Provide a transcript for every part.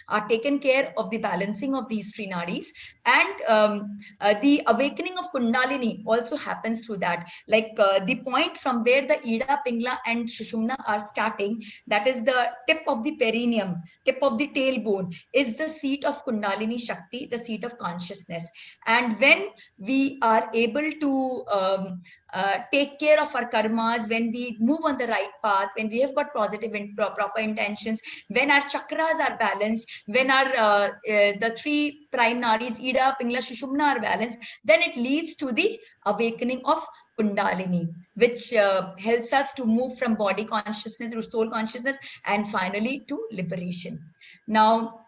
are taken care of the balancing of these three nadis, and the awakening of Kundalini also happens through that. Like the point from where the Ida, Pingla, and Sushumna are starting, that is the tip of the perineum, tip of the tailbone, is the seat of Kundalini Shakti, the seat of consciousness. And when we are able to take care of our karmas, when we move on the right path, when we have got positive and proper intentions, when our chakras are balanced, when our the three prime nadis, Ida, Pingla, Sushumna, are balanced, then it leads to the awakening of Kundalini, which helps us to move from body consciousness to soul consciousness, and finally to liberation. Now,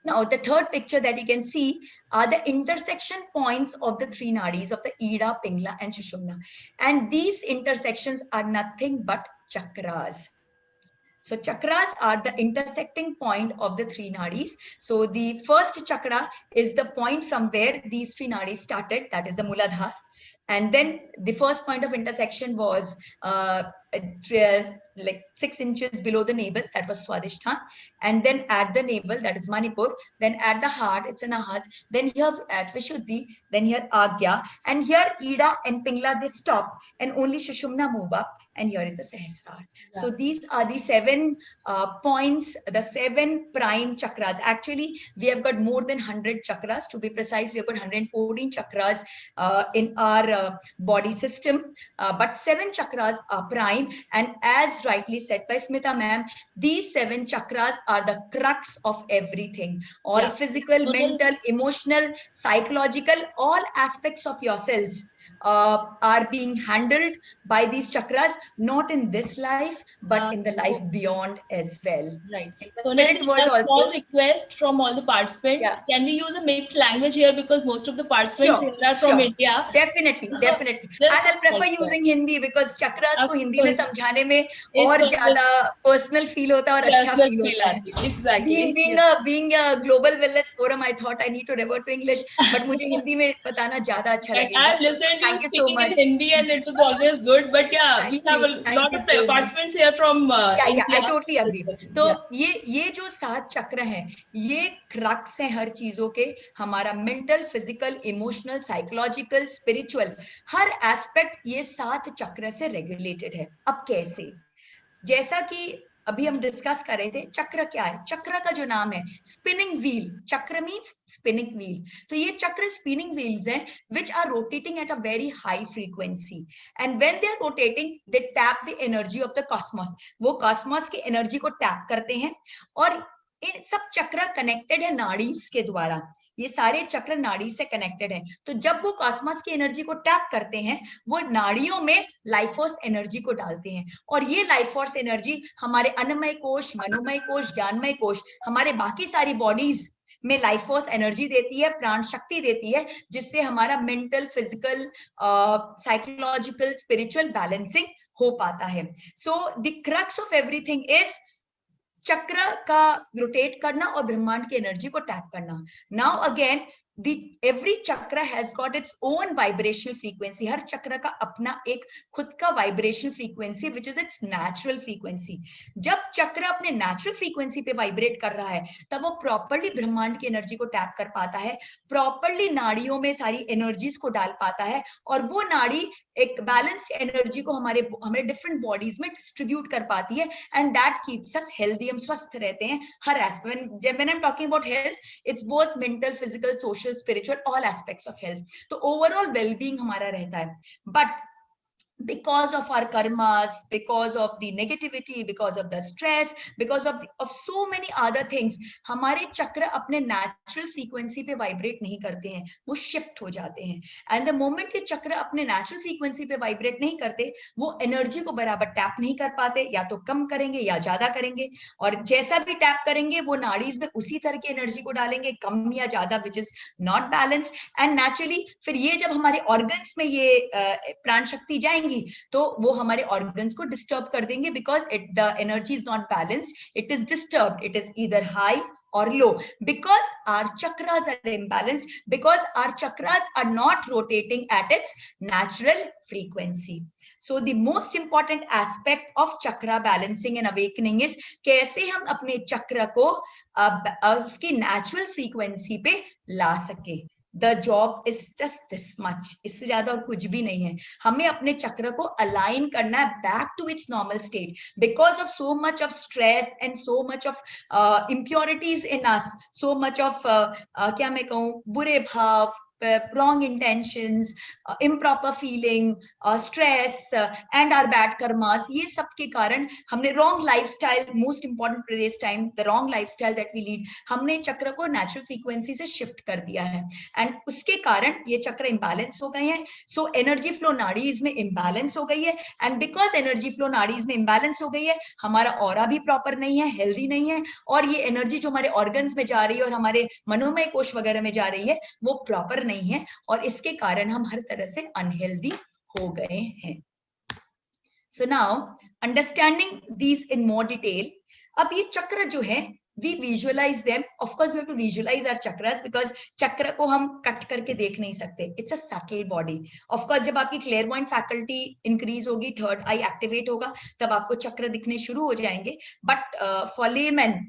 the third picture that you can see are the intersection points of the three nadis of the Ida, Pingla, and Sushumna. And these intersections are nothing but chakras. So chakras are the intersecting point of the three nadis. So the first chakra is the point from where these three nadis started, that is the Muladhara. And then the first point of intersection was like 6 inches below the navel, that was Swadhisthana. And then at the navel, that is Manipur. Then at the heart, it's Anahat. Then here at Vishuddhi, then here Agya. And here Ida and Pingla, they stop, and only Sushumna move up. And here is the Sahasrara. Yeah. So these are the 7 points, the 7 prime chakras. Actually, we have got more than 100 chakras. To be precise, we have got 114 chakras in our body system. But 7 chakras are prime. And as rightly said by Smita ma'am, these 7 chakras are the crux of everything. All physical, mental, emotional, psychological, all aspects of yourselves are being handled by these chakras, not in this life, but in the life beyond as well. Right. So let's a small request from all the participants. Yeah. Can we use a mixed language here, because most of the participants here are from India? Definitely. And I'll prefer using Hindi, because chakras को हिंदी में समझाने में और ज़्यादा personal feel होता है और अच्छा feel होता है. Exactly. Being a global wellness forum, I thought I need to revert to English, but मुझे हिंदी में बताना ज़्यादा अच्छा लगेगा. I've listened to you speaking in Hindi, and it was always good. But yeah, we have a lot of participants here from India. I totally agree. तो ये जो 7 चक्र हैं, ये क्रक्स हैं हर चीजों के. हमारा mental, physical, emotional, psychological, spiritual, हर एस्पेक्ट ये 7 चक्र से रेगुलेटेड है. अब कैसे? जैसा कि अभी हम डिस्कस कर रहे थे, चक्र क्या है? चक्र का जो नाम है स्पिनिंग व्हील. चक्र मीन्स स्पिनिंग व्हील. तो ये चक्र स्पिनिंग व्हील्स हैं which are rotating at a very high frequency, and when they are rotating they tap the energy of the cosmos. वो cosmos की एनर्जी को टैप करते हैं, और इन सब चक्र कनेक्टेड है नाड़ीज के द्वारा. ये सारे चक्र नाड़ी से कनेक्टेड हैं. तो जब वो कॉस्मोस की एनर्जी को टैप करते हैं, वो नाड़ियों में लाइफ फोर्स एनर्जी को डालते हैं, और ये लाइफ फोर्स एनर्जी हमारे अन्नमय कोश, मनोमय कोश, ज्ञानमय कोश, हमारे बाकी सारी बॉडीज में लाइफ फोर्स एनर्जी देती है, प्राण शक्ति देती है, जिससे हमारा mental, physical, psychological, spiritual balancing हो पाता है. So the crux of everything is चक्र का रोटेट करना और ब्रह्मांड की एनर्जी को टैप करना. Now again every chakra has got its own vibrational frequency. हर चक्र का अपना एक खुद का vibrational frequency which is its natural frequency. जब चक्र अपने natural frequency पे vibrate कर रहा है, तब वो properly ब्रह्मांड की एनर्जी को टैप कर पाता है, properly नाड़ियों में सारी energies को डाल पाता है, और वो नाड़ी एक balanced energy को हमारे different bodies में distribute कर पाती है, and that keeps us healthy. हम स्वस्थ रहते हैं हर aspect. When I'm talking about health, it's both mental, physical, social, spiritual, all aspects of health. तो overall well-being हमारा रहता है. But because of our karmas, because of the negativity, because of the stress, because of so many other things, हमारे चक्र अपने natural frequency पे vibrate नहीं करते हैं, वो shift हो जाते हैं. And the moment के चक्र अपने natural frequency पे vibrate नहीं करते, वो energy को बराबर tap नहीं कर पाते, या तो कम करेंगे या ज्यादा करेंगे, और जैसा भी tap करेंगे वो नाड़ीज में उसी तरह की energy को डालेंगे, कम या ज्यादा, which is not balanced. And naturally फिर ये जब हमारे organs में ये प्राण शक्ति जाएंगी, जाएंगी तो वो हमारे ऑर्गन्स को डिस्टर्ब कर देंगे, because the energy is not balanced, it is disturbed, it is either high or low, because our chakras are imbalanced, because our chakras are not rotating at its natural frequency. So the most important aspect of chakra balancing and awakening is कैसे हम अपने चक्र को उसकी natural frequency पे ला सके. The job is just this much, इससे ज्यादा और कुछ भी नहीं है. हमें अपने चक्र को अलाइन करना है back to its normal state, because of so much of stress and so much of impurities in us, so much of क्या मैं कहूँ, बुरे भाव, wrong intentions, improper feeling, stress and our bad karmas, ये सब के कारण हमने wrong lifestyle, most important today's time, the wrong lifestyle that we lead, हमने चक्र को natural frequency से shift कर दिया है, and उसके कारण ये चक्र imbalance हो गए हैं. So energy flow नाड़ीज में imbalance हो गई है, and because energy flow nadis में imbalance हो गई है, हमारा aura भी proper नहीं है, healthy नहीं है, और ये energy जो हमारे organs में जा रही है और हमारे मनोमय कोश वगैरह में जा रही है वो proper नहीं है, और इसके कारण हम हर तरह से अनहेल्दी हो गए हैं. So now understanding these in more detail, अब ये चक्र जो है we visualize them, of course we have to visualize our chakras, because चक्र को हम कट करके देख नहीं सकते, it's a subtle body. Of course जब आपकी clairvoyant faculty increase होगी, third eye activate होगा, तब आपको चक्र दिखने शुरू हो जाएंगे. But for layman,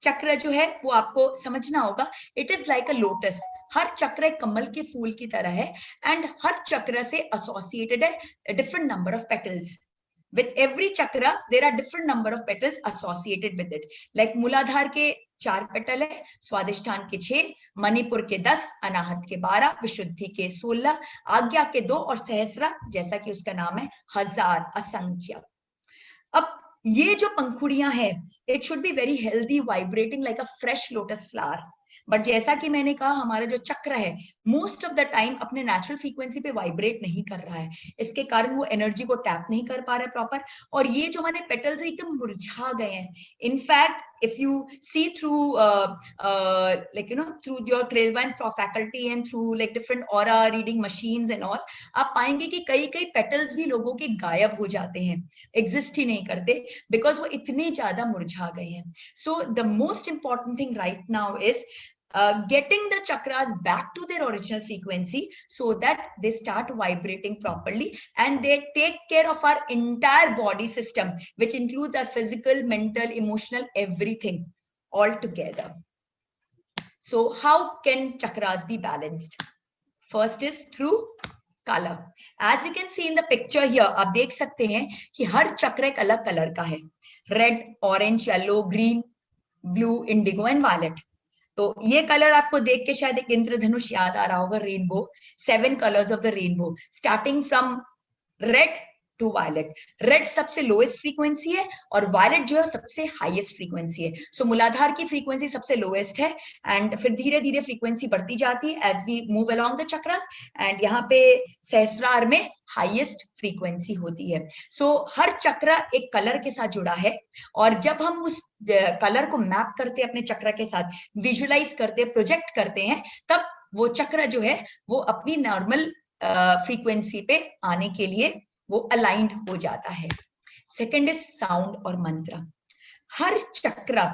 चक्र जो है वो आपको समझना होगा, it is like a lotus. हर चक्र एक कमल के फूल की तरह है, एंड हर चक्र से एसोसिएटेड है different number of petals. With every chakra there are different number of petals associated with it. Like मूलाधार के 4 पेटल है, स्वादिष्ठान के 6, मणिपुर के 10, अनाहत के 12, विशुद्धि के 16, आज्ञा के 2 और सहस्रा, जैसा कि उसका नाम है, 1000, असंख्य. अब ये जो पंखुड़ियां हैं, it should be very healthy, vibrating like a fresh lotus flower. But जैसा कि मैंने कहा, हमारा जो चक्र है मोस्ट ऑफ द टाइम अपने नेचुरल फ्रीक्वेंसी पे वाइब्रेट नहीं कर रहा है, इसके कारण वो एनर्जी को टैप नहीं कर पा रहा है प्रॉपर, और ये जो हमारे पेटल्स है एकदम मुरझा गए हैं. In fact if you see through like you know through your clairvoyant faculty and through like different aura reading machines and all, आप पाएंगे कि कई कई पेटल्स भी लोगों के गायब हो जाते हैं, एग्जिस्ट ही नहीं करते, बिकॉज वो इतने ज्यादा मुरझा गए हैं. So the most important thing right now is getting the chakras back to their original frequency so that they start vibrating properly and they take care of our entire body system, which includes our physical, mental, emotional, everything all together. So how can chakras be balanced? First is through color. As you can see in the picture here, आप देख सकते हैं कि हर चक्र एक अलग colour का है, red, orange, yellow, green, blue, indigo and violet. तो ये कलर आपको देख के शायद एक इंद्रधनुष याद आ रहा होगा, rainbow, 7 colours of the rainbow, starting from red to violet. Red सबसे लोएस्ट फ्रीक्वेंसी है और वायलेट जो है सबसे हाईएस्ट फ्रीक्वेंसी है. सो मूलाधार की फ्रीक्वेंसी सबसे लोएस्ट है, एंड फिर धीरे धीरे फ्रीक्वेंसी बढ़ती जाती है as we move along the chakras, and यहाँ पे सहस्रार में हाईएस्ट फ्रीक्वेंसी होती है. सो हर चक्र एक कलर के साथ जुड़ा है, और जब हम उस कलर को मैप करते हैं अपने चक्र के साथ, विजुअलाइज करते हैं, प्रोजेक्ट करते हैं, तब वो चक्र जो है वो अपनी नॉर्मल फ्रीक्वेंसी पे आने के लिए वो अलाइंड हो जाता है. सेकंड इज साउंड और मंत्र. हर चक्र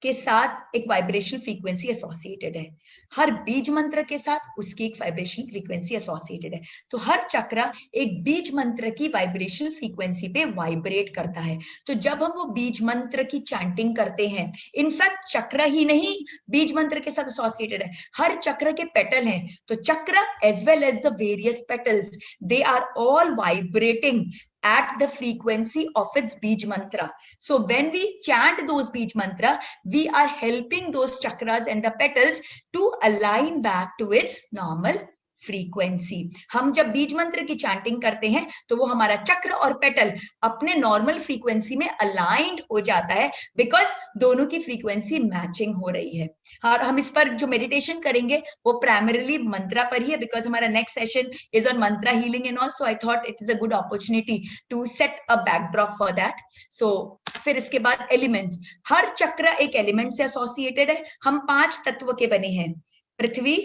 के साथ एक वाइब्रेशनल फ्रीक्वेंसी एसोसिएटेड है, हर बीज मंत्र के साथ उसकी एक वाइब्रेशनल फ्रीक्वेंसी एसोसिएटेड है. तो हर चक्र एक बीज मंत्र की वाइब्रेशनल फ्रीक्वेंसी पे वाइब्रेट करता है. तो जब हम वो बीज मंत्र की चैंटिंग करते हैं, इनफैक्ट चक्र ही नहीं बीज मंत्र के साथ एसोसिएटेड है, हर चक्र के पेटल हैं, तो chakra as well as the various petals, they are all vibrating at the frequency of its beej mantra. So when we chant those beej mantra, we are helping those chakras and the petals to align back to its normal frequency. हम जब बीज मंत्र की chanting करते हैं तो वो हमारा चक्र और पेटल अपने नॉर्मल फ्रीक्वेंसी में अलाइंड हो जाता है, बिकॉज दोनों की फ्रीक्वेंसी मैचिंग हो रही है. और हम इस पर जो मेडिटेशन करेंगे वो प्राइमरीली मंत्रा पर ही है, बिकॉज हमारा next session is on mantra healing and all, so I thought it is a good opportunity to set a backdrop for that. So फिर इसके बाद एलिमेंट्स. हर चक्र एक एलिमेंट से एसोसिएटेड है. हम 5 तत्व के बने हैं, पृथ्वी,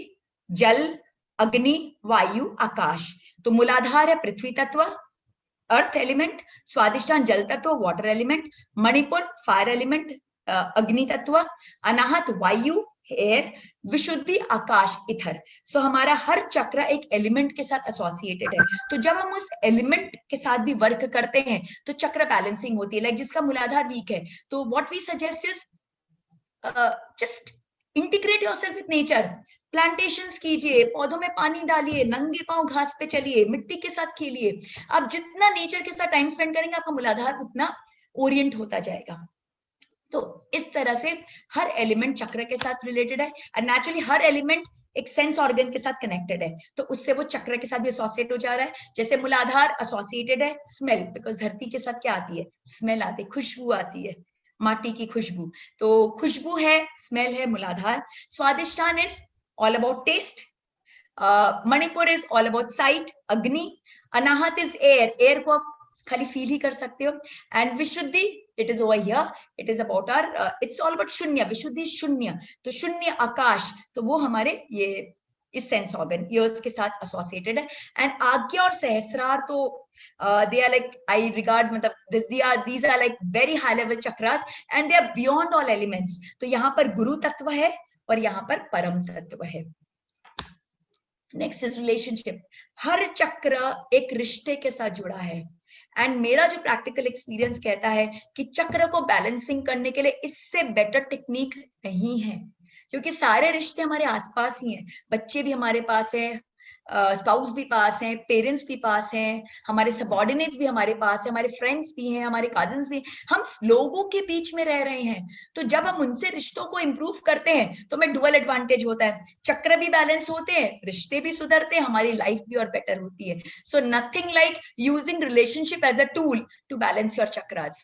जल, अग्नि, वायु, आकाश. तो मूलाधार है पृथ्वी तत्व, अर्थ एलिमेंट, स्वादिष्टान जल तत्व water element, Manipur fire element अग्नि तत्व, अनाहत वायु एयर, विशुद्धि आकाश इथर। सो हमारा हर चक्र एक एलिमेंट के साथ एसोसिएटेड है। तो जब हम उस एलिमेंट के साथ भी वर्क करते हैं तो चक्र बैलेंसिंग होती है। लाइक जिसका मूलाधार वीक है तो what we suggest is just integrate yourself with nature. Plantations कीजिए, पौधों में पानी डालिए, नंगे पांव घास पे चलिए, मिट्टी के साथ खेलिए। आप जितना नेचर के साथ टाइम स्पेंड करेंगे आपका मूलाधार उतना ओरिएंट होता जाएगा। तो इस तरह से हर एलिमेंट चक्र के साथ रिलेटेड है और नेचुरली हर एलिमेंट एक सेंस ऑर्गन के साथ कनेक्टेड है, तो उससे वो चक्र के साथ भी एसोसिएट हो जा रहा है। जैसे मूलाधार एसोसिएटेड है स्मेल, बिकॉज धरती के साथ क्या आती है, स्मेल आती है, खुशबू आती है, माटी की खुशबू, तो खुशबू है, स्मेल है Muladhara. Swadhisthana is all about taste, Manipura is all about sight, agni, Anahata is air, air को आप खाली फील ही कर सकते हो, and Vishuddhi it is over here, it is about our it's all about shunya, Vishuddhi शून्य, तो शून्य आकाश, तो वो हमारे ये इस सेंस ऑर्गन ईयर्स के साथ एसोसिएटेड है। एंड आज्ञा और सहस्रार तो they are like I regard, मतलब these are like very high level chakras and they are beyond all elements। तो यहाँ पर गुरु तत्व है और यहाँ पर परम तत्व है। Next is relationship. हर चक्र एक रिश्ते के साथ जुड़ा है, एंड मेरा जो प्रैक्टिकल एक्सपीरियंस कहता है कि चक्र को बैलेंसिंग करने के लिए इससे बेटर टेक्निक नहीं है, क्योंकि सारे रिश्ते हमारे आसपास ही हैं। बच्चे भी हमारे पास हैं, स्पाउस भी पास हैं, पेरेंट्स भी पास हैं, हमारे सबऑर्डिनेट्स भी हमारे पास हैं, हमारे फ्रेंड्स भी हैं, हमारे कजिन्स भी, हम लोगों के बीच में रह रहे हैं। तो जब हम उनसे रिश्तों को इंप्रूव करते हैं तो हमें डुअल एडवांटेज होता है, चक्र भी बैलेंस होते हैं, रिश्ते भी सुधरते हैं, हमारी लाइफ भी और बेटर होती है। So nothing like using relationship as a tool to balance your chakras.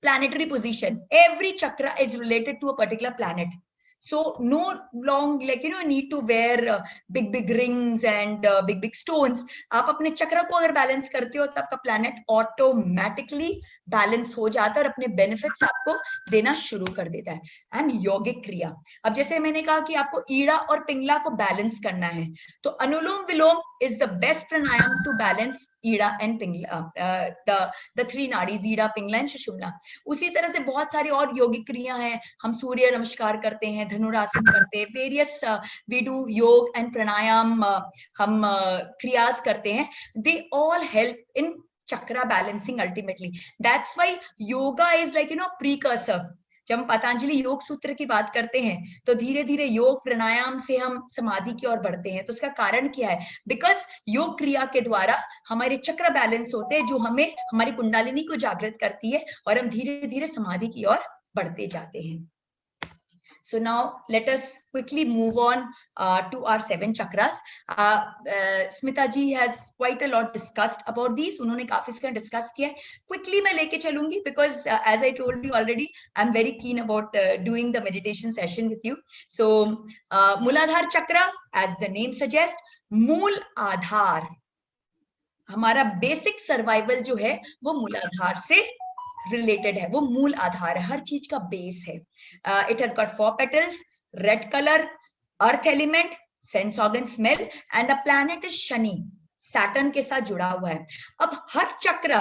Planetary position, every chakra is related to a particular planet. So no long, like need to wear big rings and big stones. आप अपने चक्र को अगर balance करते हो तो आपका planet automatically balance हो जाता है और अपने बेनिफिट्स आपको देना शुरू कर देता है। एंड योगिक क्रिया, अब जैसे मैंने कहा कि आपको ईड़ा और पिंगला को बैलेंस करना है, तो Anulom Vilom is the best pranayama to balance Ida and Pingala, the three nadis, Ida, Pingala and Sushumna. उसी तरह से बहुत सारी और योगिक क्रिया हैं, हम सूर्य नमस्कार करते हैं, धनुरासन करते हैं, वेरियस वी डू योग एंड प्राणायाम, हम क्रियास करते हैं, they all help in chakra balancing ultimately. That's why yoga is like precursor. जब हम पतंजलि योग सूत्र की बात करते हैं तो धीरे धीरे योग प्राणायाम से हम समाधि की ओर बढ़ते हैं। तो उसका कारण क्या है? बिकॉज योग क्रिया के द्वारा हमारे चक्र बैलेंस होते हैं, जो हमें हमारी कुंडलिनी को जागृत करती है और हम धीरे धीरे समाधि की ओर बढ़ते जाते हैं। So now let us quickly move on to our 7 chakras. Smita ji has quite a lot discussed about these. उन्होंने काफी इसका डिस्कस किया है। Quickly मैं लेके चलूंगी because as I told you already, I'm very keen about doing the meditation session with you. So मूलाधार चक्र, as the name suggests, मूल आधार, हमारा बेसिक सर्वाइवल जो है वो मूलाधार से रिलेटेड है, वो मूल आधार है, हर चीज का बेस है। It has got 4 petals, red colour, earth element, sense organ smell, and the planet is Shani, Saturn के साथ जुड़ा हुआ है। अब हर चक्र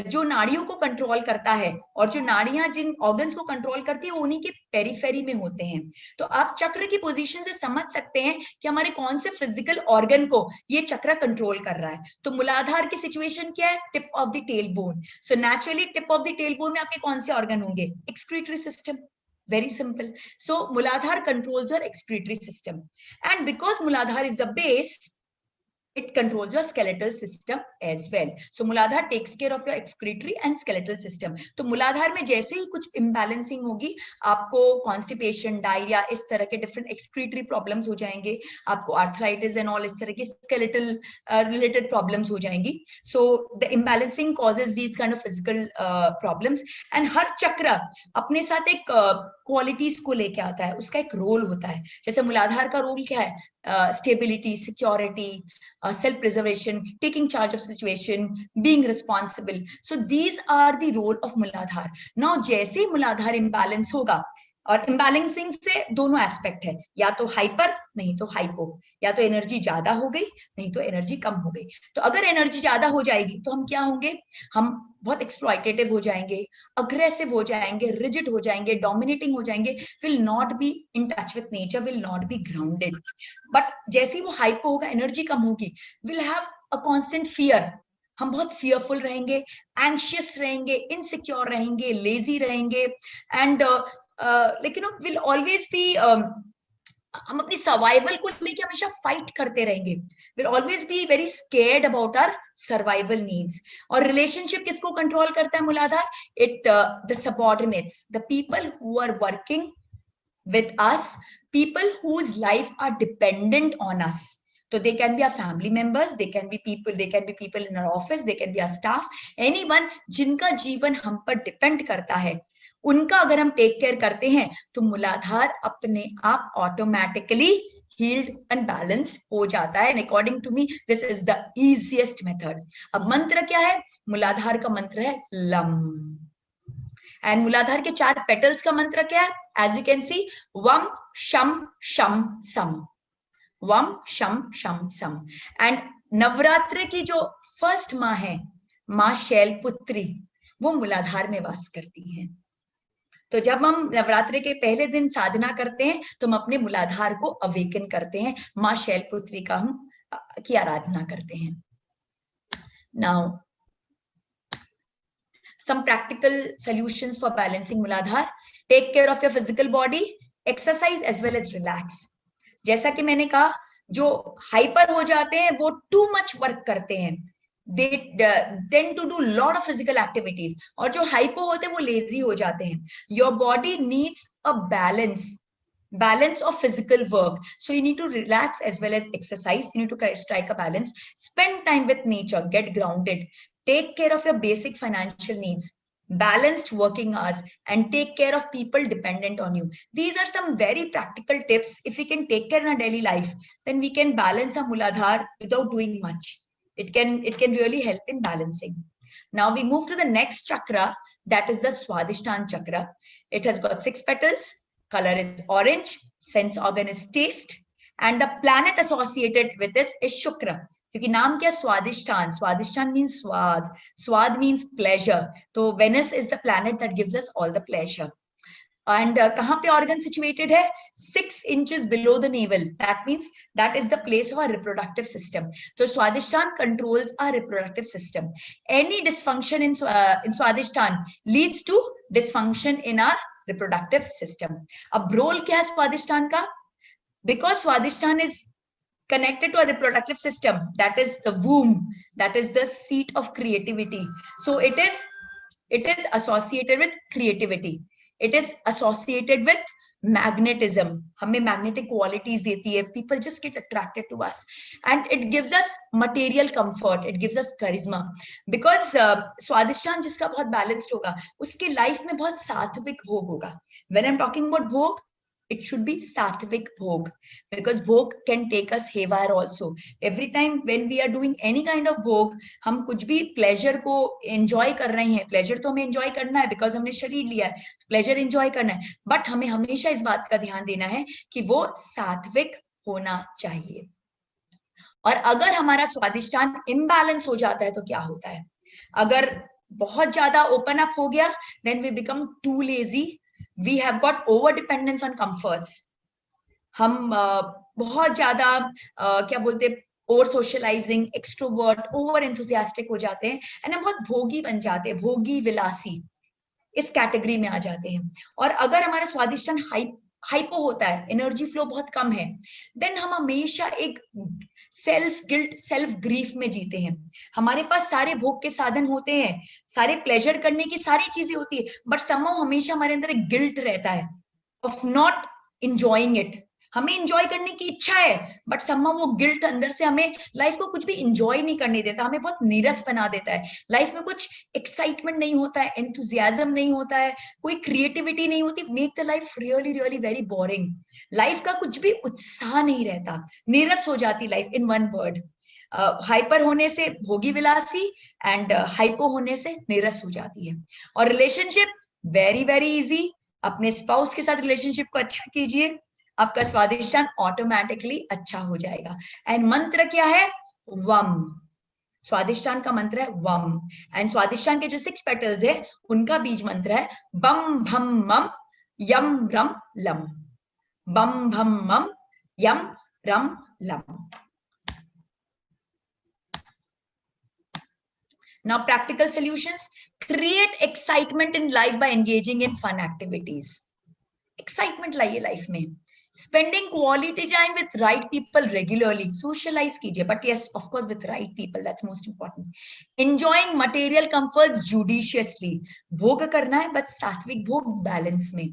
जो नाड़ियों को कंट्रोल करता है और जो नाड़ियां जिन ऑर्गन्स को कंट्रोल करती है वो उन्हीं के पेरिफेरी में होते हैं। तो आप चक्र की पोजीशन से समझ सकते हैं कि हमारे कौन से फिजिकल ऑर्गन को ये चक्र कंट्रोल कर रहा है। तो मूलाधार की सिचुएशन क्या है? Tip of the tail bone. So naturally tip of the tail bone में आपके कौन से ऑर्गन होंगे? Excretory system, very simple. So Muladhar controls your excretory system, and because Muladhar is the base, it controls your skeletal system as well. So Muladhar takes care of your excretory and skeletal system. तो मूलाधार में जैसे ही कुछ imbalancing होगी, आपको constipation, diarrhoea, इस तरह के डिफरेंट एक्सक्रीटरी प्रॉब्लम्स हो जाएंगे, आपको आर्थराइटिस एंड ऑल इस तरह की स्केलेटल रिलेटेड प्रॉब्लम्स हो जाएंगी। So the imbalancing causes these kind of physical problems. And हर चक्र अपने साथ एक क्वालिटीज को लेके आता है, उसका एक रोल होता है। जैसे मूलाधार का रोल क्या है? Stability, security, self-preservation, taking charge of situation, being responsible. So these are the role of Muladhar. Now जैसे ही Muladhar imbalance होगा, और इम्बैलेंसिंग से दोनों एस्पेक्ट है, या तो हाइपर नहीं तो हाइपो, या तो एनर्जी ज्यादा हो गई नहीं तो एनर्जी कम हो गई। तो अगर एनर्जी ज्यादा हो जाएगी तो हम क्या होंगे, हम बहुत एक्सप्लॉइटेटिव हो जाएंगे, अग्रेसिव हो जाएंगे, रिजिड हो जाएंगे, डोमिनेटिंग हो जाएंगे, will not be in touch with nature, will not be grounded. But जैसे ही वो हाइपो होगा, एनर्जी कम होगी, will have a constant fear, हम बहुत फियरफुल रहेंगे, एंशियस रहेंगे, इनसिक्योर रहेंगे, लेजी रहेंगे, एंड लेकिन विल ऑलवेज बी, हम अपनी सर्वाइवल को लेके हमेशा फाइट करते रहेंगे, will always be very scared about our survival needs. और रिलेशनशिप किसको कंट्रोल करता है Muladhara, it the subordinates, the people who are working with us, people whose life are dependent on us. So they can be our family members, they can be people in our office, they can be our staff, anyone जिनका जीवन हम पर depend करता है, उनका अगर हम take care करते हैं तो मूलाधार अपने आप ऑटोमेटिकली हील्ड एंड बैलेंस्ड हो जाता है। And according to me this is the easiest method. अब मंत्र क्या है, मूलाधार का मंत्र है लम, एंड मूलाधार के 4 पेटल्स का मंत्र क्या है, एज यू कैन सी, वम शम शम सम, वम शम शम सम। एंड नवरात्र की जो फर्स्ट माँ है, माँ शैलपुत्री, वो मूलाधार में वास करती है। तो जब हम नवरात्रि के पहले दिन साधना करते हैं तो हम अपने मूलाधार को अवेकन करते हैं, माँ शैलपुत्री का हम की आराधना करते हैं। Now some practical solutions for balancing मूलाधार, take care of your physical body, exercise as well as relax। जैसा कि मैंने कहा, जो हाइपर हो जाते हैं वो टू मच वर्क करते हैं, they tend to do lot of physical activities, और जो हाइपो होते हैं वो लेजी हो जाते हैं। your body needs a balance of physical work, so you need to relax as well as exercise, you need to strike a balance, spend time with nature, get grounded, take care of your basic financial needs, balanced working hours, and take care of people dependent on you. These are some very practical tips. If we can take care in our daily life, then we can balance our Mooladhar without doing much. It can really help in balancing. Now we move to the next chakra, that is the Swadhisthana chakra. It has got 6 petals, color is orange, sense organ is taste, and the planet associated with this is Shukra. क्योंकि नाम क्या, स्वादिष्ठान, स्वादिष्ठान means swad, swad means pleasure, तो Venus is the planet that gives us all the pleasure. And कहाँ पे organ situated है, 6 inches below the navel, that means that is the place of our reproductive system. So Swadhisthana controls our reproductive system. Any dysfunction in Swadhisthana leads to dysfunction in our reproductive system. अब role क्या है स्वादिष्ठान का, because Swadhisthana is connected to a reproductive system, that is the womb, that is the seat of creativity, so it is associated with creativity, it is associated with magnetism, हमें magnetic qualities देती है, people just get attracted to us, and it gives us material comfort, it gives us charisma, because स्वादिष्ठान जिसका बहुत balanced होगा उसके life में बहुत सात्विक भोग होगा। When I'm talking about भोग, it should be sattvic bhog, because bhog can take us haywire also. Every time when we are doing any kind of bhog, हम कुछ भी pleasure को enjoy कर रहे हैं, pleasure तो हमें enjoy करना है because हमने शरीर लिया है, pleasure enjoy करना है, but हमें हमेशा इस बात का ध्यान देना है कि वो सात्विक होना चाहिए। और अगर हमारा स्वादिष्ठान imbalance हो जाता है तो क्या होता है, अगर बहुत ज्यादा open up हो गया, then we become too lazy, we have got over dependence on comforts, हम बहुत ज्यादा क्या बोलते हैं, over socialising, extrovert, over enthusiastic हो जाते हैं, एंड हम बहुत भोगी बन जाते हैं, भोगी विलासी, इस कैटेगरी में आ जाते हैं। और अगर हमारा स्वादिष्ठान हाइपो होता है, एनर्जी फ्लो बहुत कम है, देन हम हमेशा एक सेल्फ गिल्ट, सेल्फ ग्रीफ में जीते हैं। हमारे पास सारे भोग के साधन होते हैं, सारे प्लेजर करने की सारी चीजें होती है, बट समहाउ हमेशा हमारे अंदर एक गिल्ट रहता है ऑफ नॉट एंजॉयिंग इट। हमें एंजॉय करने की इच्छा है, बट समहाउ वो गिल्ट अंदर से हमें लाइफ को कुछ भी एंजॉय नहीं करने देता, हमें बहुत नीरस बना देता है। लाइफ में कुछ एक्साइटमेंट नहीं होता है, एंथुजियाज्म नहीं होता है, कोई क्रिएटिविटी नहीं होती, make the life really really very boring. Life का कुछ भी उत्साह नहीं रहता, नीरस हो जाती life, in one word. Hyper होने से भोगी विलासी, एंड हाइपो होने से नीरस हो जाती है। और रिलेशनशिप वेरी वेरी इजी, अपने स्पाउस के साथ रिलेशनशिप को अच्छा कीजिए, आपका स्वादिष्टान ऑटोमेटिकली अच्छा हो जाएगा। एंड मंत्र क्या है? वम। स्वादिष्टान का मंत्र है वम। एंड स्वादिष्टान के जो 6 पेटल्स है उनका बीज मंत्र है बम भम मम यम रम लम। बम भम मम यम रम lump. Now, practical solutions. Create excitement in life by engaging in fun activities. Excitement लाइए life में. Spending quality time with right people regularly. Socialize कीजिए, but yes, of course, with right people. That's most important. Enjoying material comforts judiciously. भोग करना है, but सात्विक भोग balance में.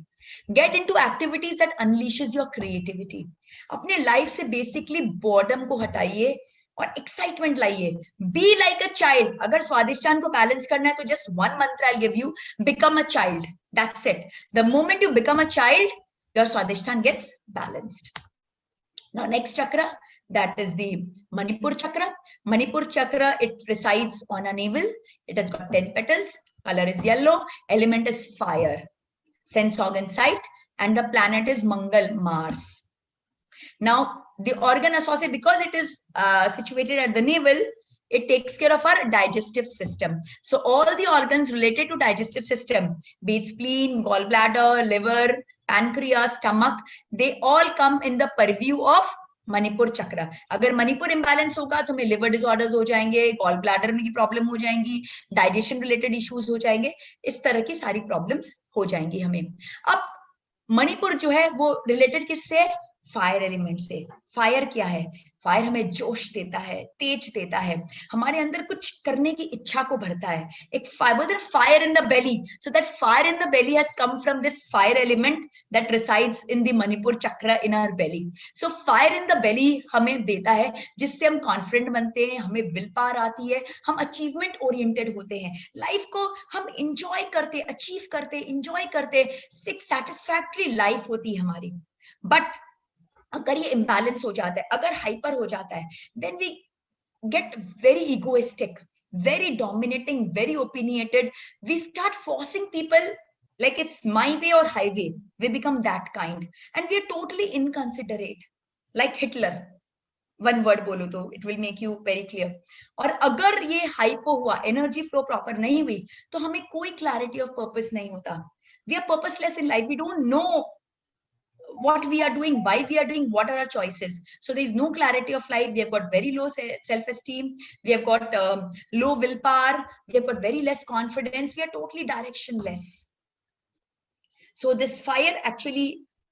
Get into activities that unleashes your creativity. अपने life से basically boredom को हटाइए और एक्साइटमेंट लाइए. Be like a child. अगर स्वादिष्टान को बैलेंस करना है तो just one mantra I give you, become a child. That's it. The moment you become a child, your Swadhisthana gets balanced. Now next chakra, that is the Manipur chakra. Manipur chakra, it resides on a navel. It has got 10 petals. Color is yellow. Element is fire. Sense organ sight, and the planet is Mangal, Mars. Now, the organ associated, because it is situated at the navel, it takes care of our digestive system. So all the organs related to digestive system, be it spleen, gallbladder, liver, pancreas, stomach, they all come in the purview of Manipur चक्र. अगर Manipur imbalance होगा तो हमें liver disorders हो जाएंगे, gall bladder में की problem हो जाएंगी, डाइजेशन रिलेटेड इश्यूज हो जाएंगे, इस तरह की सारी प्रॉब्लम्स हो जाएंगी हमें. अब मणिपुर जो है वो रिलेटेड किससे? फायर एलिमेंट से. फायर क्या है? फायर हमें जोश देता है, तेज देता है, हमारे अंदर कुछ करने की इच्छा को भरता है. एक fire in the belly. So that fire in the belly has come from this fire element that resides in the Manipur chakra in our belly. So fire in the belly हमें देता है, जिससे हम कॉन्फिडेंट बनते हैं, हमें विल पावर आती है, हम अचीवमेंट ओरिएंटेड होते हैं, लाइफ को हम इंजॉय करते, अचीव करते, इंजॉय करते, एक सेटिस्फैक्टरी लाइफ होती है हमारी. बट अगर ये इम्बैलेंस हो जाता है, अगर हाइपर हो जाता है, then we get very egoistic, very dominating, very opinionated. We start forcing people like it's my way or highway. We become that kind, and we are totally inconsiderate, like Hitler. One word बोलो तो it will make you very clear. और अगर ये hypo हुआ, energy flow proper नहीं हुई, तो हमें कोई क्लैरिटी ऑफ पर्पस नहीं होता. We are purposeless in life. We don't know what we are doing, why we are doing, what are our choices. So there is no clarity of life. We have got very low self-esteem. We have got low willpower. We have got very less confidence. We are totally directionless. So this fire actually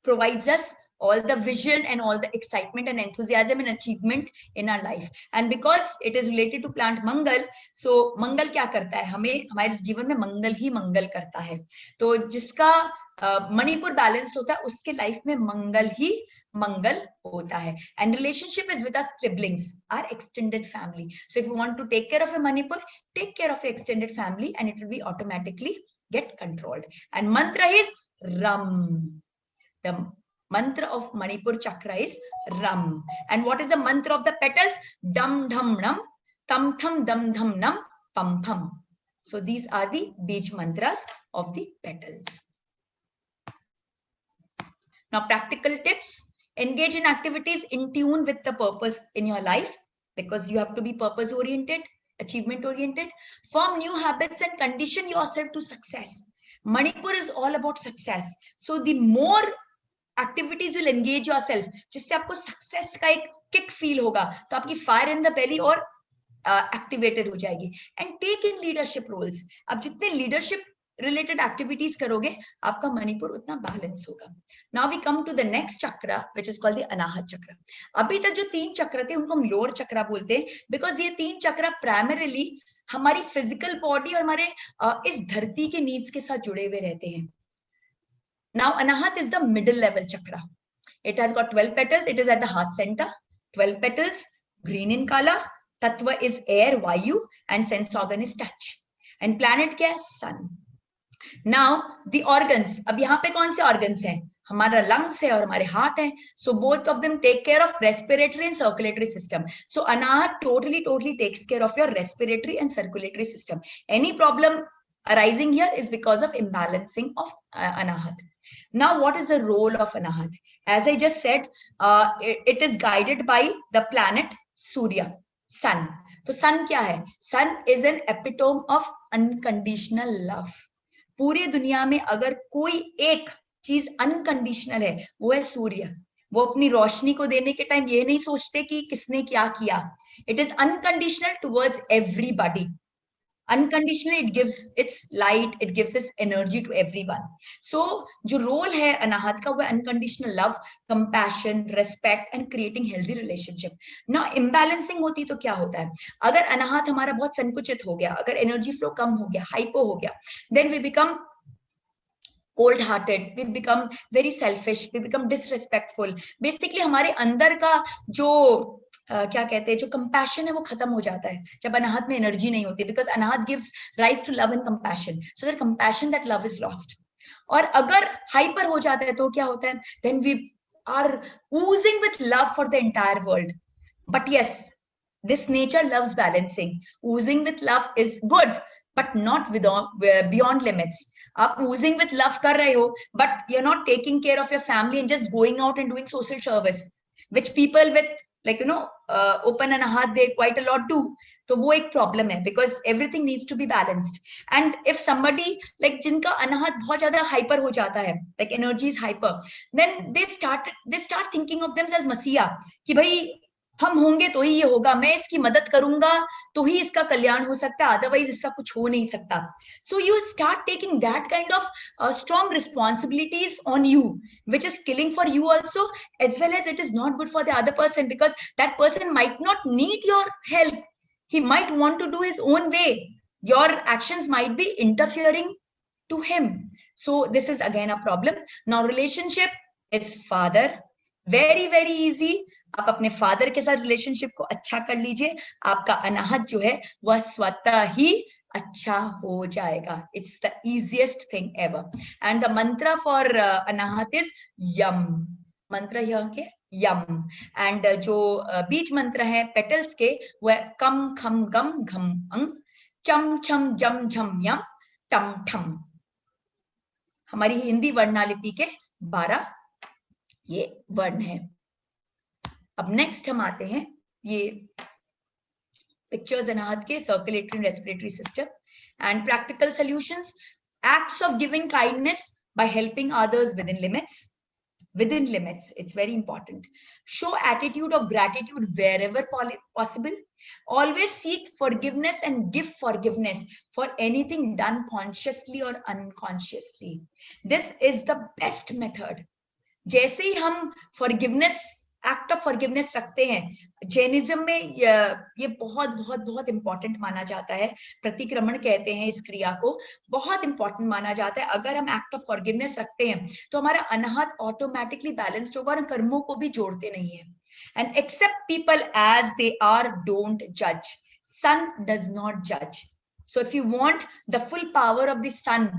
provides us all the vision and all the excitement and enthusiasm and achievement in our life. And because it is related to plant Mangal, so Mangal क्या करता है? हमें हमारे जीवन में मंगल ही मंगल करता है. तो जिसका मणिपुर बैलेंस होता है, उसके लाइफ में मंगल ही मंगल होता है. And relationship is with our siblings, our extended family. So if you want to take care of a Manipur, take care of your extended family, and it will be automatically get controlled. And mantra is Ram. The mantra of Manipur chakra is Ram. And what is the mantra of the petals? Dum dham nam, tam tham dum dham nam, pam pam. So these are the beach mantras of the petals. Now practical tips. Engage in activities in tune with the purpose in your life, because you have to be purpose oriented, achievement oriented. Form new habits and condition yourself to success. Manipur is all about success. So the more activities you'll engage yourself, जिससे आपको success का एक kick feel होगा, तो आपकी fire in the belly और activated हो जाएगी. And take in leadership roles. अब जितने leadership related activities करोगे, आपका मणिपुर उतना बैलेंस होगा. Now we come to the next chakra, which is called the Anahat chakra. अभी तक जो 3 चक्र थे उनको हम लोअर चक्रा बोलते हैं, because ये 3 चक्र primarily हमारी फिजिकल बॉडी और हमारे इस धरती के नीड्स के साथ जुड़े हुए रहते हैं. Now Anahat is the middle level chakra. It has got 12 petals. It is at the heart center. 12 petals, green in color. Tattva is air, Vayu, and sense organ is touch. And planet क्या है? Sun. Now the organs. अब यहाँ पे कौन से organs हैं? हमारा lungs है और हमारे heart है. So both of them take care of respiratory and circulatory system. So Anahat totally takes care of your respiratory and circulatory system. Any problem arising here is because of imbalancing of Anahat. Now what is the role of Anahat? As I just said, it is guided by the planet Surya, sun. तो sun क्या है? Sun is an epitome of unconditional love. पूरी दुनिया में अगर कोई एक चीज अनकंडीशनल है वो है सूर्य. वो अपनी रोशनी को देने के टाइम ये नहीं सोचते कि किसने क्या किया. It is unconditional towards everybody. Unconditionally, it gives its light, it gives its energy to everyone. So जो role है अनाहत का वो unconditional love, compassion, respect and creating healthy relationship. Now imbalancing होती तो क्या होता है? अगर अनाहत हमारा बहुत संकुचित हो गया, अगर energy flow कम हो गया, hypo हो गया, then we become cold hearted, we become very selfish, we become disrespectful. Basically हमारे अंदर का जो क्या कहते हैं, जो कंपैशन है वो खत्म हो जाता है जब अनाहत में एनर्जी नहीं होती, because Anahata gives rise to love and compassion. So that compassion, that love is lost. और अगर हाइपर हो जाता है तो क्या होता है? Then we are oozing with love for the entire world. But yes, this nature loves balancing. Oozing with love is good but not beyond limits. आप ओजिंग विथ लव कर रहे हो but you are not taking care of your family and just going out and doing social service, which people with like open anahat they quite a lot do. तो वो एक problem है, because everything needs to be balanced. And if somebody like जिनका अनाहत बहुत ज्यादा hyper हो जाता है, like energy is hyper, then they start thinking of themselves मसीहा, कि भाई हम होंगे तो ही ये होगा, मैं इसकी मदद करूंगा तो ही इसका कल्याण हो सकता है, अदरवाइज इसका कुछ हो नहीं सकता. So you start taking that kind of strong responsibilities on you, which is killing for you also, as well as it is not good for the other person, because that person might not need your help. He might want to do his own way. Your actions might be interfering to him. So this is again a problem. Now relationship is father. Very very easy. आप अपने father के साथ relationship को अच्छा कर लीजिए, आपका अनाहत जो है वह स्वतः ही अच्छा हो जाएगा. It's the easiest thing ever. And the मंत्र फॉर अनाहत इज यम. मंत्र यह के यम. एंड जो बीज मंत्र है पेटल्स के, वह कम खम गम घम अंग चम छम जम झम यम टम ठम. हमारी हिंदी वर्णालिपि के 12 ये वर्ण है. अब नेक्स्ट हम आते हैं ये पिक्चर्स अनाहत के, circulatory and respiratory system and practical solutions. Acts of giving kindness by helping others with in limits. Within limits, it's very important. Show attitude of gratitude wherever possible. Always seek forgiveness and give forgiveness for anything done consciously or unconsciously. This is the best method. जैसे ही हम forgiveness, act of forgiveness रखते हैं, Jainism में ये बहुत बहुत बहुत important माना जाता है. प्रतिक्रमण कहते हैं इस क्रिया को, बहुत इंपॉर्टेंट माना जाता है. अगर हम एक्ट ऑफ फॉरगिवनेस रखते हैं तो हमारा अनाहत ऑटोमेटिकली बैलेंस्ड होगा और कर्मों को भी जोड़ते नहीं है. And accept people as they are, don't जज. सन डज नॉट जज. So if you want the full power of the sun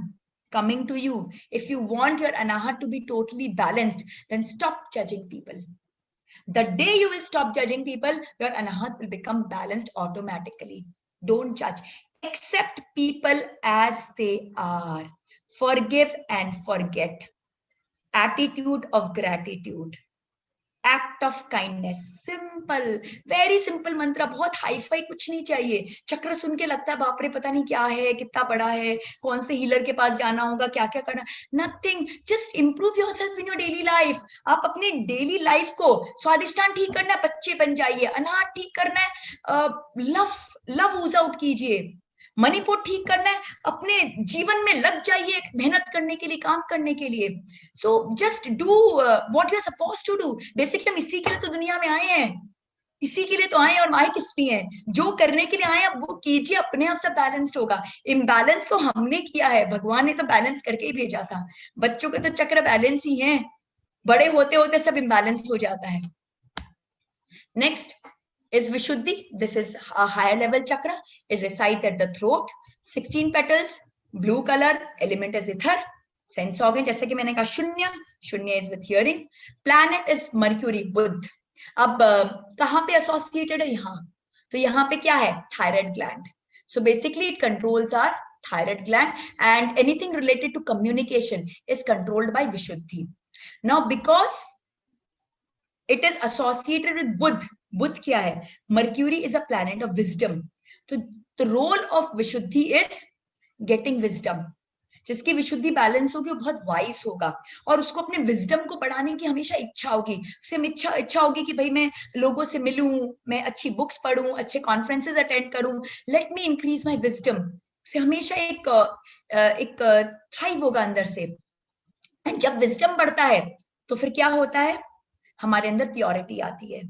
coming to you, if you want your anahat to be totally balanced, then stop judging people. The day you will stop judging people, your anahat will become balanced automatically. Don't judge. Accept people as they are. Forgive and forget. Attitude of gratitude. Act of kindness. Simple, very simple मंत्र. बहुत hi fi कुछ नहीं चाहिए. चक्र सुन के लगता है बाप रे पता नहीं क्या है, कितना बड़ा है, कौन से हीलर के पास जाना होगा, क्या क्या करना. Nothing. Just improve yourself in your daily life. आप अपने डेली लाइफ को, स्वादिष्टान ठीक करना है, बच्चे बन जाइए. अनाहत ठीक करना है, लव यूज आउट कीजिए. मणिपुर ठीक करना है, अपने जीवन में लग जाइए मेहनत करने के लिए, काम करने के लिए. So just do what you are supposed to do. Basically हम इसी के लिए तो दुनिया में आए हैं, इसी के लिए तो आए और आए किस लिए हैं? जो करने के लिए आए अब वो कीजिए, अपने आप सब बैलेंस्ड होगा. इम्बैलेंस तो हमने किया है, भगवान ने तो बैलेंस करके ही भेजा था. बच्चों के तो चक्र बैलेंस ही है, बड़े होते होते सब इम्बैलेंस हो जाता है. Next is Vishuddhi. This is a higher level chakra. It resides at the throat. 16 petals, blue color, element is ether. Sense organ जैसे कि मैंने कहा शून्य, शून्य is with hearing. Planet is Mercury, बुध. अब कहाँ पे associated है? यहाँ. तो यहाँ पे क्या है? Thyroid gland. So basically it controls our thyroid gland, and anything related to communication is controlled by Vishuddhi. Now because it is associated with Budh, Budh क्या है? Mercury is a planet of wisdom. So the role of Vishuddhi is getting wisdom. जिसकी विशुद्धि balance होगी वो बहुत vice होगा, और उसको अपने विजडम को बढ़ाने की हमेशा इच्छा होगी। उसे इच्छा होगी कि भाई मैं लोगों से मिलूं, मैं अच्छी बुक्स पढूं, अच्छे कॉन्फ्रेंसेस अटेंड करूं, let me increase my wisdom. उसे हमेशा एक थ्राइव होगा अंदर से। एंड जब विजडम बढ़ता है तो फिर क्या होता है? हमारे अंदर प्योरिटी आती है।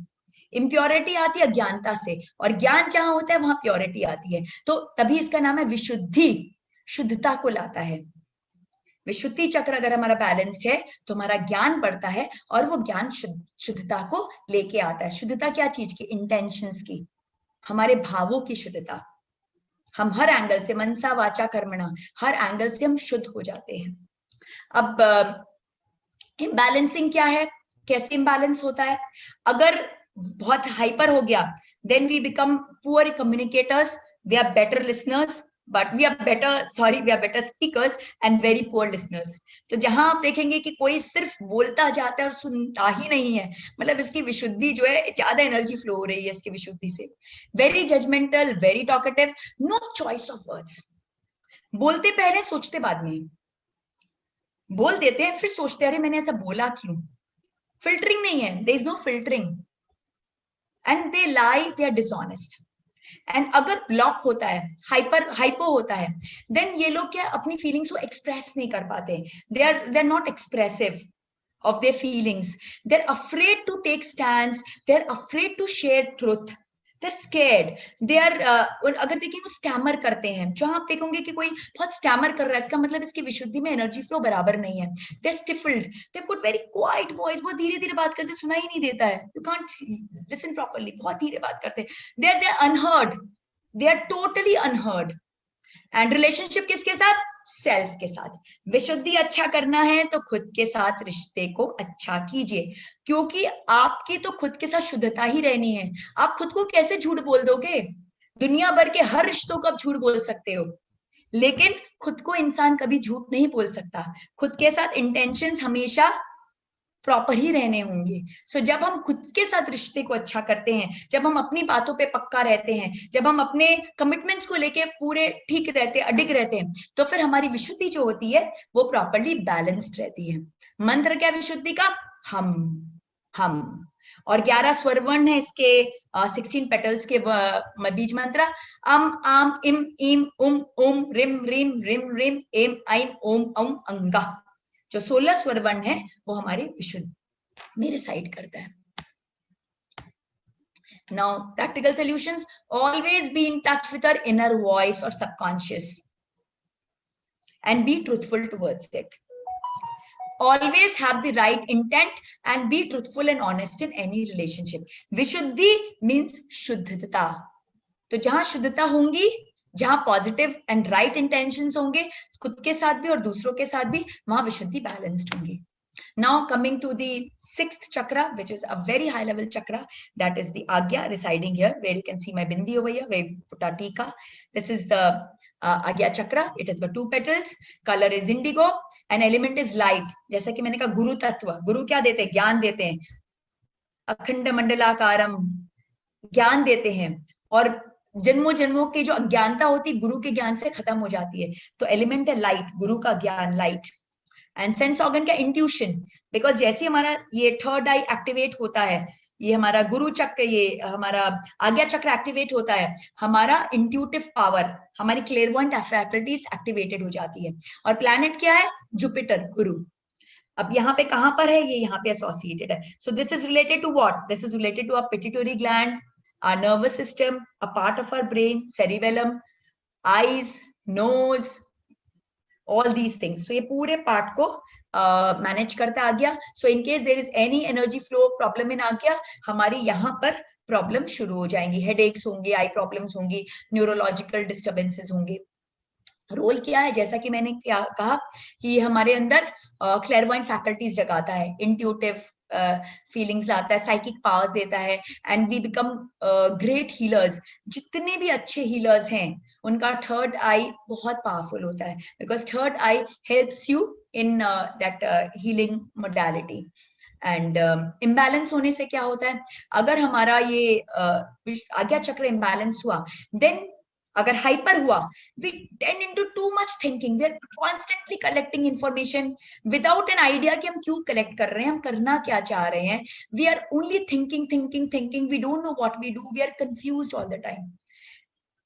इम्प्योरिटी आती है अज्ञानता से, और ज्ञान जहां होता है वहां प्योरिटी आती है। तो तभी इसका नाम है विशुद्धि, शुद्धता को लाता है। विशुद्धि चक्र अगर हमारा बैलेंस्ड है तो हमारा ज्ञान बढ़ता है, और वो ज्ञान शुद्धता को लेके आता है। शुद्धता क्या चीज की? इंटेंशंस की, हमारे भावों की शुद्धता। हम हर एंगल से, मनसा वाचा कर्मणा, हर एंगल से हम शुद्ध हो जाते हैं। अब इम्बैलेंसिंग क्या है? कैसे इम्बैलेंस होता है? अगर बहुत हाइपर हो गया, then we become poor communicators, we are better listeners, but we are better speakers and very poor listeners. तो जहां आप देखेंगे कि कोई सिर्फ बोलता जाता है और सुनता ही नहीं है, मतलब इसकी विशुद्धि जो है, ज्यादा एनर्जी फ्लो हो रही है इसकी विशुद्धि से। Very judgemental, very talkative, no choice of words. बोलते पहले, सोचते बाद में। बोल देते हैं फिर सोचते अरे मैंने ऐसा बोला क्यों। फिल्टरिंग नहीं है, there is no filtering, and they lie, they are dishonest. And अगर ब्लॉक होता है, हाइपो होता है, देन ये लोग क्या अपनी फीलिंग्स को एक्सप्रेस नहीं कर पाते। They are not expressive of their feelings. They're afraid to take stands. They're afraid to share truth. They're scared. They are अगर देखें वो स्टैमर करते हैं। जहां आप देखोगे कि कोई बहुत स्टैमर कर रहा है, इसका मतलब इसकी विशुद्धि में एनर्जी फ्लो बराबर नहीं है। They're stifled. They've got very quiet voice. बहुत धीरे धीरे बात करते, सुना ही नहीं देता है। You can't listen properly. बहुत धीरे बात करते हैं। They're unheard. They are totally unheard. And relationship किसके साथ? सेल्फ के साथ। विशुद्धि अच्छा करना है तो खुद के साथ रिश्ते को अच्छा कीजिए, क्योंकि आपकी तो खुद के साथ शुद्धता ही रहनी है। आप खुद को कैसे झूठ बोल दोगे? दुनिया भर के हर रिश्तों को आप झूठ बोल सकते हो, लेकिन खुद को इंसान कभी झूठ नहीं बोल सकता। खुद के साथ इंटेंशंस हमेशा प्रॉपर ही रहने होंगे। सो जब हम खुद के साथ रिश्ते को अच्छा करते हैं, जब हम अपनी बातों पे पक्का रहते हैं, जब हम अपने कमिटमेंट्स को लेके पूरे ठीक रहते हैं, अडिग रहते हैं, तो फिर हमारी विशुद्धि जो होती है वो प्रॉपरली बैलेंस्ड रहती है। मंत्र क्या विशुद्धि का? हम। और 11 स्वर वर्ण है इसके, 16 पेटल्स के बीज मंत्र। अम आम इम ईम उम उम रिम रिम रिम रिम एम ऐम ओम औम अंगा। जो 16 स्वर वर्ण है वो हमारी विशुद्ध मेरे साइड करता है। Now practical solutions: always be in touch with our inner voice or subconscious and be truthful towards it. Always have the right intent and be truthful and honest in any relationship. Vishuddhi means शुद्धता। तो जहां शुद्धता होंगी, जहां positive and right intentions होंगे, खुद के साथ भी और दूसरों के साथ भी, वहां विशुद्धि बैलेंस्ड होंगी। Now coming to the 6th chakra, which is a very high level chakra, that is the Agya, residing here, where you can see my bindi over here, where we put our tika. This is the Agya chakra. It has got 2 petals. Color is indigo and element is light. जैसा कि मैंने कहा गुरु तत्व, गुरु क्या देते हैं? ज्ञान देते हैं। अखंड मंडलाकारम, ज्ञान देते हैं, और जन्मों जन्मों की जो अज्ञानता होती है गुरु के ज्ञान से खत्म हो जाती है। तो एलिमेंट है लाइट, गुरु का ज्ञान लाइट। एंड सेंस ऑर्गन का इंट्यूशन, बिकॉज जैसे हमारा ये थर्ड आई एक्टिवेट होता है, ये हमारा गुरु चक्र, ये हमारा आज्ञा चक्र एक्टिवेट होता है, हमारा इंट्यूटिव पावर, हमारी क्लेयरवॉयंट फैकल्टीज एक्टिवेटेड हो जाती है। और प्लैनेट क्या है? जुपिटर, गुरु। अब यहाँ पे कहां पर है? ये यहाँ पे एसोसिएटेड है। So this is related to what? This is related to our pituitary gland, our nervous system, a part of our brain, cerebellum, eyes, nose, all these things. So ये पूरे पार्ट को मैनेज करता है आज्ञा। So in case there is any energy flow problem in आज्ञा, हमारी यहाँ पर प्रॉब्लम शुरू हो जाएंगी। हेडेक्स होंगे, आई प्रॉब्लम्स होंगी, न्यूरोलॉजिकल डिस्टर्बेंसेस होंगे। रोल क्या है, जैसा कि मैंने क्या कहा कि ये हमारे अंदर क्लेयरवॉइंट फैकल्टीज जगाता है, इंट्यूटिव फीलिंग्स लाता है, साइकिक पावर्स देता है, and we become great healers. जितने भी अच्छे हीलर्स हैं उनका थर्ड आई बहुत पावरफुल होता है, because third I helps you in that healing modality. And imbalance होने से क्या होता है, अगर हमारा ये आज्ञा चक्र इम्बैलेंस हुआ, देन अगर हाइपर हुआ, we tend into too much thinking, we are constantly collecting information without an idea कि हम क्यों collect कर रहे हैं, हम करना क्या चाह रहे हैं, we are only thinking, we don't know what we do, we are confused all the time.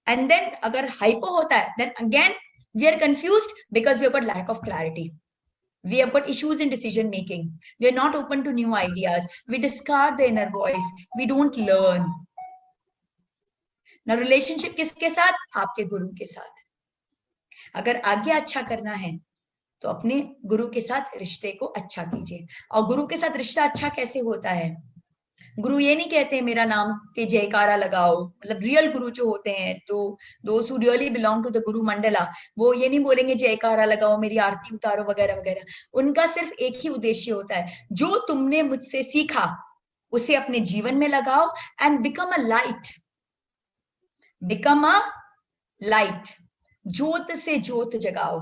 And then अगर hypo होता है, then again we are confused because we have got lack of clarity. We have got issues in decision making. We are not open to new ideas. We discard the inner voice. We don't learn. ना relationship किसके साथ, आपके गुरु के साथ। अगर आगे अच्छा करना है तो अपने गुरु के साथ रिश्ते को अच्छा कीजिए। और गुरु के साथ रिश्ता अच्छा कैसे होता है, गुरु ये नहीं कहते मेरा नाम के जयकारा लगाओ, मतलब रियल गुरु जो होते हैं, तो those who really belong to the guru mandala, वो ये नहीं बोलेंगे जयकारा लगाओ, मेरी आरती उतारो वगैरह वगैरह। उनका सिर्फ एक ही उद्देश्य होता है, जो तुमने मुझसे सीखा उसे अपने जीवन में लगाओ and become a light, become a light, ज्योत से ज्योत जगाओ।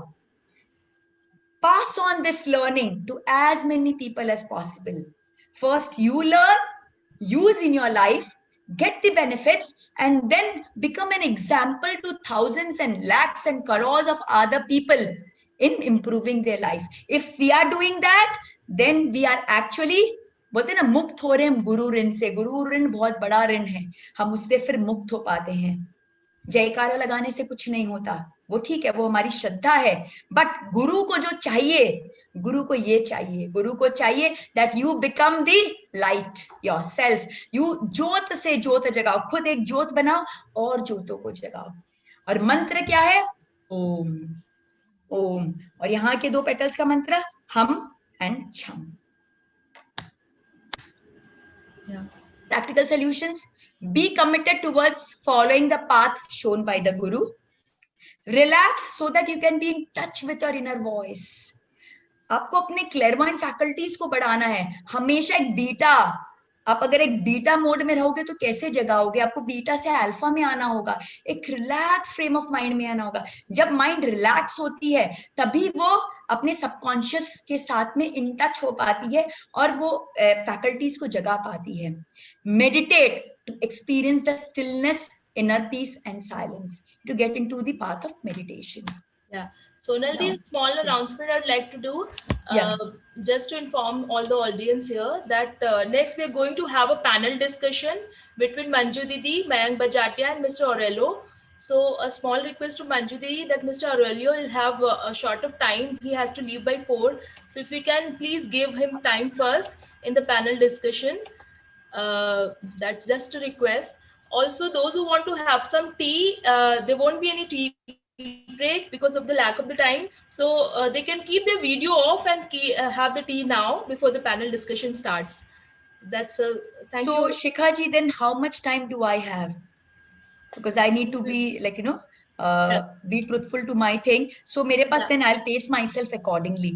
Pass on this learning to as many people as possible. First you learn, use in your life, get the benefits, and then become an example to thousands and lakhs and crores of other people in improving their life. If we are doing that, then we are actually, बोलते ना, मुक्त हो रहे हैं गुरु ऋण से। गुरु ऋण बहुत बड़ा ऋण है, हम उससे फिर मुक्त हो पाते हैं। जयकारा लगाने से कुछ नहीं होता, वो ठीक है, वो हमारी श्रद्धा है, बट गुरु को जो चाहिए, गुरु को ये चाहिए, गुरु को चाहिए that you become the light yourself. You ज्योत से ज्योत जगाओ, खुद एक ज्योत बनाओ और ज्योतों को जगाओ। और मंत्र क्या है, ओम ओम। और यहाँ के 2 पेटल्स का मंत्र हम एंड छम। Practical solutions: be committed towards following the path shown by the guru. Relax so that you can be in touch with your inner voice. आपको अपने क्लेयरवॉइंट फैकल्टीज को बढ़ाना है। हमेशा एक बीटा, आप अगर एक बीटा मोड में रहोगे तो कैसे जगाओगे, आपको बीटा से अल्फा में आना होगा, एक रिलैक्स फ्रेम ऑफ माइंड में आना होगा। जब माइंड रिलैक्स होती है तभी वो अपने सबकॉन्शियस के साथ में इन टच हो पाती है और वो फैकल्टीज को जगा पाती है। Meditate to experience the stillness, inner peace and silence, to get into the path of meditation. Yeah. Sonal, the small announcement I'd like to do, just to inform all the audience here that next we're going to have a panel discussion between Manju Didi, Mayank Bajatia and Mr. Aurelio. So a small request to Manju Didi that Mr. Aurelio will have a short of time. He has to leave by 4. So if we can please give him time first in the panel discussion. That's just a request. Also, those who want to have some tea, there won't be any tea break because of the lack of the time. So they can keep their video off and have the tea now before the panel discussion starts. That's a thank you. So Shikha ji, then how much time do I have? Because I need to be like, you know, be truthful to my thing. So mere paas then I'll pace myself accordingly.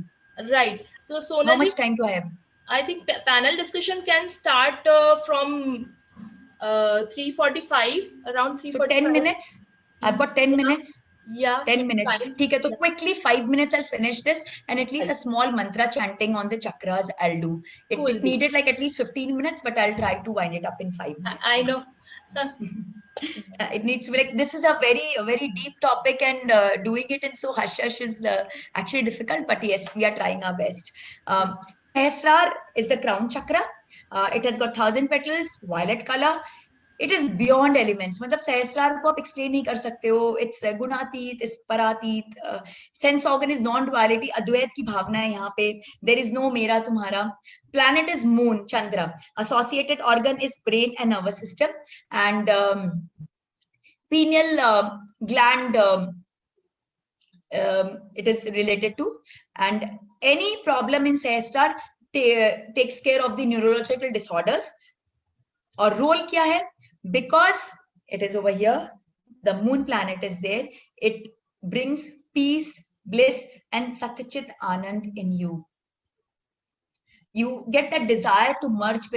Right. So Sonal, how much time do I have? I think panel discussion can start from 3:45, around 3:45. So 10 minutes. I've got 10 minutes. Yeah, 10 minutes. ठीक है, तो quickly 5 minutes I'll finish this, and at least a small mantra chanting on the chakras I'll do. It needed like at least 15 minutes, but I'll try to wind it up in 5 minutes. I know. It needs to be like, this is a very deep topic, and doing it in so hush hush is actually difficult, but yes, we are trying our best. Sahasrar is the crown chakra. It has got 1000 petals, violet color. It is beyond elements. मतलब सहस्रार को आप explain नहीं कर सकते हो. It's गुणातीत, it's परातीत. Sense organ is non-duality. अद्वैत की भावना है यहाँ पे. There is no मेरा तुम्हारा. Planet is moon, Chandra. Associated organ is brain and nervous system. And pineal gland it is related to. And any problem in Sahasrar takes care of the neurological disorders. और role क्या है? Because it is over here, the moon planet is there, it brings peace, bliss, and Satchit Anand in you. You get that desire to merge with